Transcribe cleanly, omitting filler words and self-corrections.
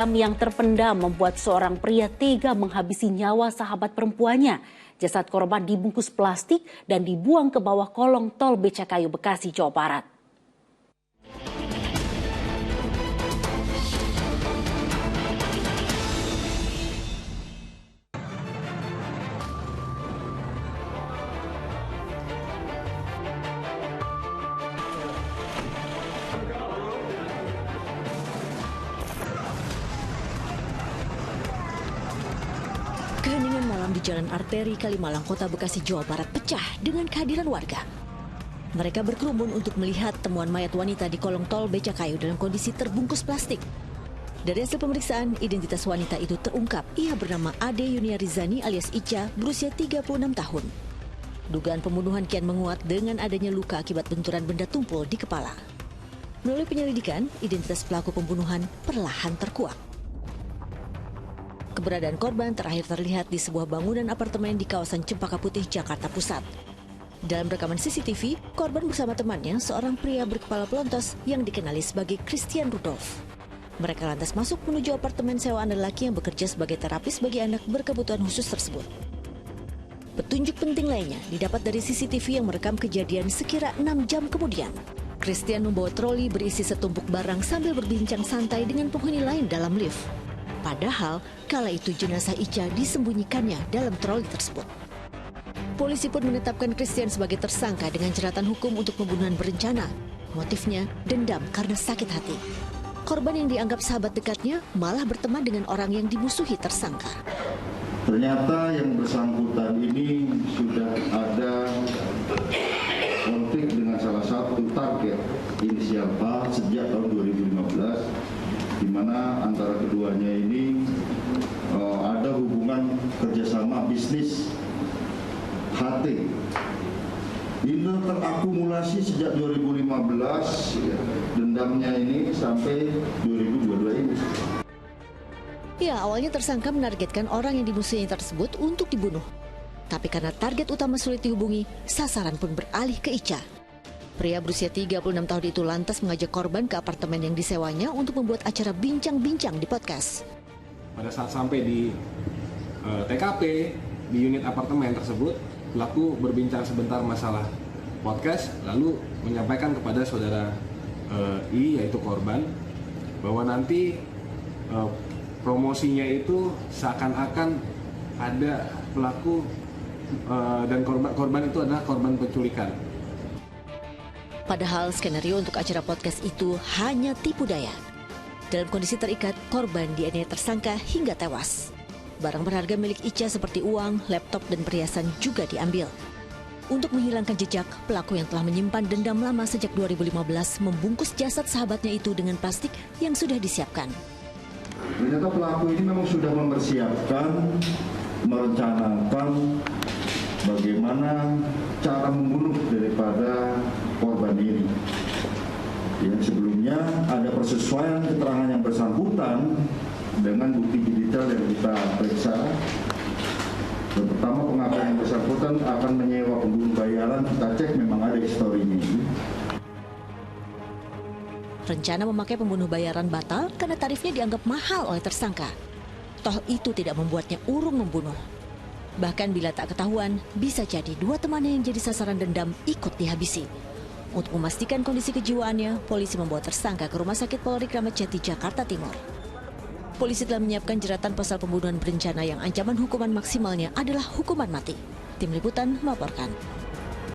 Yang terpendam membuat seorang pria tega menghabisi nyawa sahabat perempuannya. Jasad korban dibungkus plastik dan dibuang ke bawah kolong tol Becakayu, Bekasi, Jawa Barat. Keheningan malam di Jalan Arteri Kalimalang, Kota Bekasi, Jawa Barat pecah dengan kehadiran warga. Mereka berkerumun untuk melihat temuan mayat wanita di kolong tol Becakayu dalam kondisi terbungkus plastik. Dari hasil pemeriksaan, identitas wanita itu terungkap. Ia bernama Ade Yuniarizani alias Ica, berusia 36 tahun. Dugaan pembunuhan kian menguat dengan adanya luka akibat benturan benda tumpul di kepala. Melalui penyelidikan, identitas pelaku pembunuhan perlahan terkuak. Keberadaan korban terakhir terlihat di sebuah bangunan apartemen di kawasan Cempaka Putih, Jakarta Pusat. Dalam rekaman CCTV, korban bersama temannya, seorang pria berkepala pelontos yang dikenali sebagai Christian Rudolf. Mereka lantas masuk menuju apartemen sewaan lelaki yang bekerja sebagai terapis bagi anak berkebutuhan khusus tersebut. Petunjuk penting lainnya didapat dari CCTV yang merekam kejadian sekira 6 jam kemudian. Christian membawa troli berisi setumpuk barang sambil berbincang santai dengan penghuni lain dalam lift. Padahal, kala itu jenazah Ica disembunyikannya dalam troli tersebut. Polisi pun menetapkan Christian sebagai tersangka dengan jeratan hukum untuk pembunuhan berencana. Motifnya dendam karena sakit hati. Korban yang dianggap sahabat dekatnya malah berteman dengan orang yang dimusuhi tersangka. Ternyata yang bersangkutan ini sudah ada konflik dengan salah satu target inisial A sejak tahun 2015. Di mana antara keduanya ini ada hubungan kerjasama bisnis HT. Ini terakumulasi sejak 2015, dendamnya ini sampai 2022 ini. Ya, awalnya tersangka menargetkan orang yang dimusuhi tersebut untuk dibunuh. Tapi karena target utama sulit dihubungi, sasaran pun beralih ke Ica. Pria berusia 36 tahun itu lantas mengajak korban ke apartemen yang disewanya untuk membuat acara bincang-bincang di podcast. Pada saat sampai di TKP, di unit apartemen tersebut, pelaku berbincang sebentar masalah podcast, lalu menyampaikan kepada saudara I, yaitu korban, bahwa nanti promosinya itu seakan-akan ada pelaku dan korban itu adalah korban penculikan. Padahal skenario untuk acara podcast itu hanya tipu daya. Dalam kondisi terikat, korban dianiaya tersangka hingga tewas. Barang berharga milik Ica seperti uang, laptop, dan perhiasan juga diambil. Untuk menghilangkan jejak, pelaku yang telah menyimpan dendam lama sejak 2015 membungkus jasad sahabatnya itu dengan plastik yang sudah disiapkan. Ternyata pelaku ini memang sudah mempersiapkan, merencanakan bagaimana cara membunuh daripada korban ini. Yang sebelumnya ada persesuaian keterangan yang bersangkutan dengan bukti digital yang kita periksa. Yang pertama, pengakuan yang bersangkutan akan menyewa pembunuh bayaran, kita cek memang ada historinya. Rencana memakai pembunuh bayaran batal karena tarifnya dianggap mahal oleh tersangka. Toh itu tidak membuatnya urung membunuh. Bahkan bila tak ketahuan, bisa jadi dua temannya yang jadi sasaran dendam ikut dihabisi. Untuk memastikan kondisi kejiwaannya, polisi membawa tersangka ke Rumah Sakit Polri Kramat Jati, Jakarta Timur. Polisi telah menyiapkan jeratan pasal pembunuhan berencana yang ancaman hukuman maksimalnya adalah hukuman mati. Tim Liputan melaporkan.